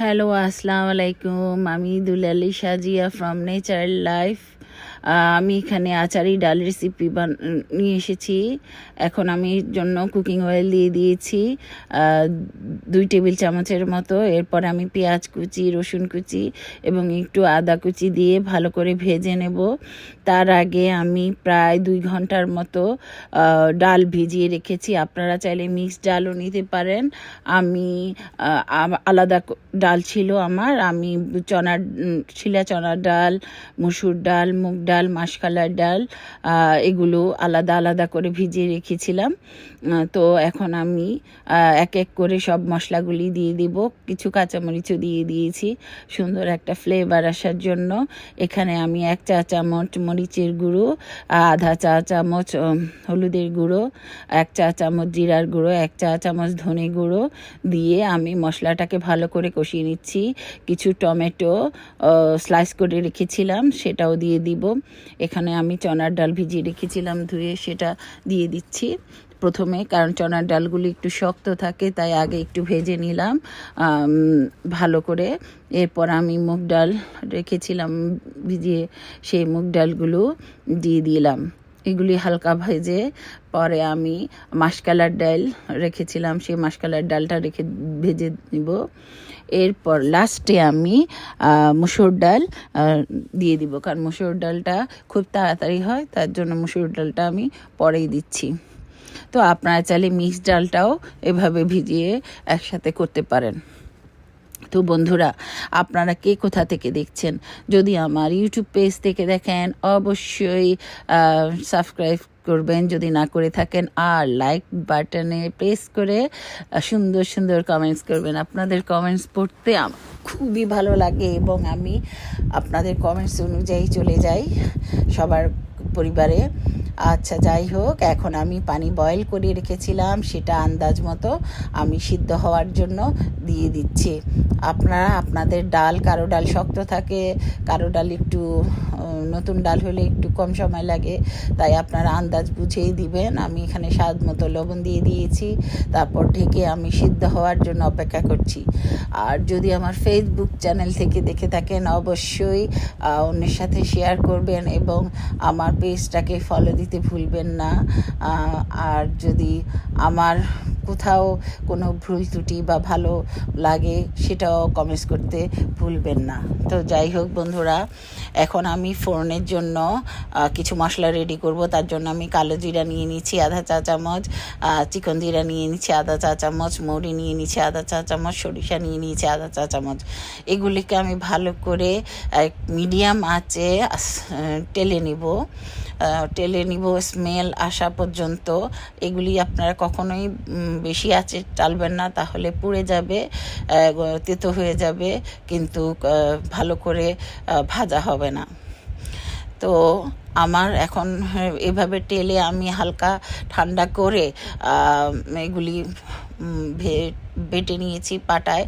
Hello, আসসালামু আলাইকুম। আমি দুলালী সাজিয়া ফ্রম নেচার লাইফ। আমি এখানে আচারি ডাল রেসিপি নিয়ে এসেছি। এখন আমি এর জন্য কুকিং অয়েল দিয়ে দিয়েছি 2 টেবিল চামচের মতো। এরপর আমি পেঁয়াজ কুচি, রসুন কুচি এবং একটু আদা কুচি দিয়ে ভালো করে ভেজে নেব। তার আগে আমি প্রায় 2 ঘন্টার মতো ডাল ভিজিয়ে রেখেছি। আপনারা চাইলে মিক্সড ডালও নিতে পারেন। আমি আলাদা ডাল ছিল আমার। আমি ছিলা চনার ডাল, মসুর ডাল, মুগ ডাল, মাসকলার ডাল এগুলো আলাদা আলাদা করে ভিজিয়ে রেখেছিলাম। তো এখন আমি এক এক করে সব মশলাগুলি দিয়ে দিব। কিছু কাঁচামরিচও দিয়ে দিয়েছি সুন্দর একটা ফ্লেভার আসার জন্য। এখানে আমি 1 চা চামচ মরিচের গুঁড়ো, আধা চা চামচ হলুদের গুঁড়ো, 1 চা চামচ জিরার গুঁড়ো, 1 চা চামচ ধনে গুঁড়ো দিয়ে আমি মশলাটাকে ভালো করে কষিয়ে নিচ্ছি। কিছু টমেটো স্লাইস করে রেখেছিলাম, সেটাও দিয়ে দিব। এখানে আমি চনার ডাল ভিজিয়ে রেখেছিলাম, ধুয়ে সেটা দিয়ে দিচ্ছি প্রথমে, কারণ চনার ডালগুলি একটু শক্ত থাকে, তাই আগে একটু ভেজে নিলাম ভালো করে। এরপর আমি মুগ ডাল রেখেছিলাম ভিজিয়ে, সেই মুগ ডালগুলো দিয়ে দিলাম। এগুলি হালকা ভেজে পরে আমি মাসকলার ডাল রেখেছিলাম, সেই মাসকলার ডালটা ভেজে নিব। এরপর লাস্টে আমি মসুর ডাল দিয়ে দিব, কারণ মসুর ডালটা খুব তাড়াতাড়ি হয়, তার জন্য মসুর ডালটা আমি পরেই দিচ্ছি। তো আপনারা চাইলে মিক্সড ডালটাও এভাবে ভিজিয়ে একসাথে করতে পারেন। তো বন্ধুরা, আপনারা কে কোথা থেকে দেখছেন? যদি আমার ইউটিউব পেজ থেকে দেখেন অবশ্যই সাবস্ক্রাইব করবেন যদি না করে থাকেন, আর লাইক বাটনে প্রেস করে সুন্দর সুন্দর কমেন্টস করবেন। আপনাদের কমেন্টস পড়তে আমার খুবই ভালো লাগে এবং আমি আপনাদের কমেন্টস অনুযায়ী চলে যাই সবার পরিবারে। আচ্ছা, যাই হোক, এখন আমি পানি বয়েল করে রেখেছিলাম, সেটা আন্দাজ মতো আমি সিদ্ধ হওয়ার জন্য দিয়ে দিচ্ছি। আপনারা আপনাদের ডাল, কারো ডাল শক্ত থাকে, কারো ডাল একটু নতুন ডাল হলে একটু কম সময় লাগে, তাই আপনারা আন্দাজ বুঝেই দিবেন। আমি এখানে স্বাদ মতো লবণ দিয়ে দিয়েছি, তারপর ঢেকে আমি সিদ্ধ হওয়ার জন্য অপেক্ষা করছি। আর যদি আমার ফেসবুক চ্যানেল থেকে দেখে থাকেন অবশ্যই অন্যের সাথে শেয়ার করবেন এবং আমার পেজটাকে ফলো দিতে ভুলবেন না। আর যদি আমার কোথাও কোনো ভুল ত্রুটি বা ভালো লাগে সেটাও কমেন্টস করতে ভুলবেন না। তো যাই হোক বন্ধুরা, এখন আমি ফোড়নের জন্য কিছু মশলা রেডি করব। তার জন্য আমি কালো জিরা নিয়ে নিচ্ছি আধা চা চামচ, চিকন জিরা নিয়ে নিচ্ছি আধা চা চামচ, মৌরি নিয়ে নিচ্ছি আধা চা চামচ, সরিষা নিয়ে নিয়েছি আধা চা চামচ। এগুলিকে আমি ভালো করে মিডিয়াম আঁচে টেলে নিব স্মেল আসা পর্যন্ত। এগুলি আপনারা কখনোই বেশি আঁচে টালবেন না, তাহলে পুড়ে যাবে, তেতো হয়ে যাবে, কিন্তু ভালো করে ভাজা হবে না। তো আমার এখন এভাবে টেলে আমি হালকা ঠান্ডা করে এগুলি বেটে নিয়েছি পাটায়।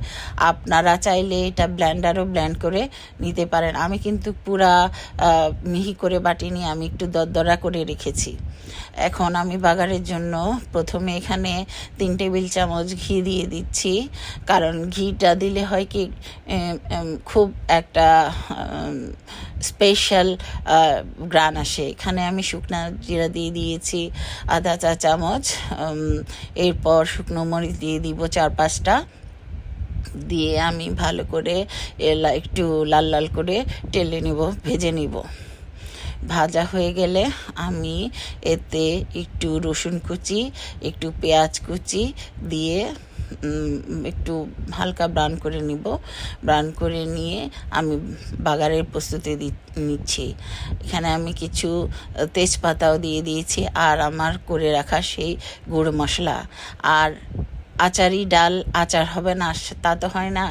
আপনারা চাইলে এটা ব্লেন্ডারও ব্লেন্ড করে নিতে পারেন। আমি কিন্তু পুরা মিহি করে বাটিনি, আমি একটু দরদরা করে রেখেছি। এখন আমি বাগারের জন্য প্রথমে এখানে 3 টেবিল চামচ ঘি দিয়ে দিচ্ছি, কারণ ঘিটা দিলে হয় কি খুব একটা স্পেশাল গ্রান আসে। এখানে আমি শুকনো জিরা দিয়ে দিয়েছি আধা চা চামচ, এরপর শুকনো মরিচ দিয়ে দিব 4-5টা, দিয়ে আমি ভালো করে একটু লাল লাল করে টেলে নিব, ভেজে নিব। ভাজা হয়ে গেলে আমি এতে একটু রসুন কুচি, একটু পেঁয়াজ কুচি দিয়ে একটু হালকা ব্রাউন করে নিব। ব্রাউন করে নিয়ে আমি বাগারের প্রস্তুতি নিচ্ছি। এখানে আমি কিছু তেজপাতাও দিয়ে দিয়েছি, আর আমার করে রাখা সেই গুঁড়ো মশলা। আর আচারি ডাল আচার হবে না তা তো হয় না,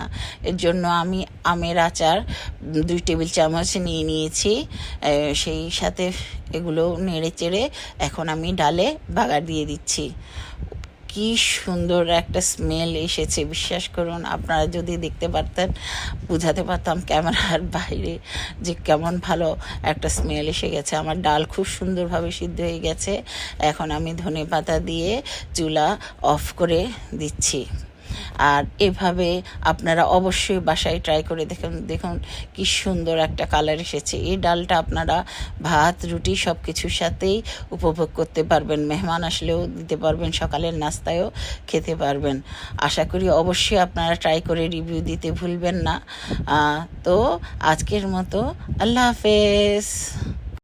এর জন্য আমি আমের আচার 2 টেবিল চামচ নিয়ে নিয়েছি। সেই সাথে এগুলো নেড়ে চেড়ে এখন আমি ডালে বাগার দিয়ে দিচ্ছি। কি সুন্দর একটা স্মেল এসেছে, বিশ্বাস করুন। আপনারা যদি দেখতে পারতেন বুঝাতে পারতাম ক্যামেরার বাইরে যে কেমন ভালো একটা স্মেল এসে গেছে। আমার ডাল খুব সুন্দরভাবে সিদ্ধ হয়ে গেছে। এখন আমি ধনেপাতা দিয়ে চুলা অফ করে দিচ্ছি। আর এভাবে আপনারা অবশ্যই বাসায় ট্রাই করে দেখুন। দেখুন কি সুন্দর একটা কালার এসেছে। এই ডালটা আপনারা ভাত রুটি সব কিছুর সাথেই উপভোগ করতে পারবেন, মেহমান আসলেও দিতে পারবেন, সকালের নাস্তায়ও খেতে পারবেন। আশা করি অবশ্যই আপনারা ট্রাই করে রিভিউ দিতে ভুলবেন না। তো আজকের মতো আল্লাহ হাফেজ।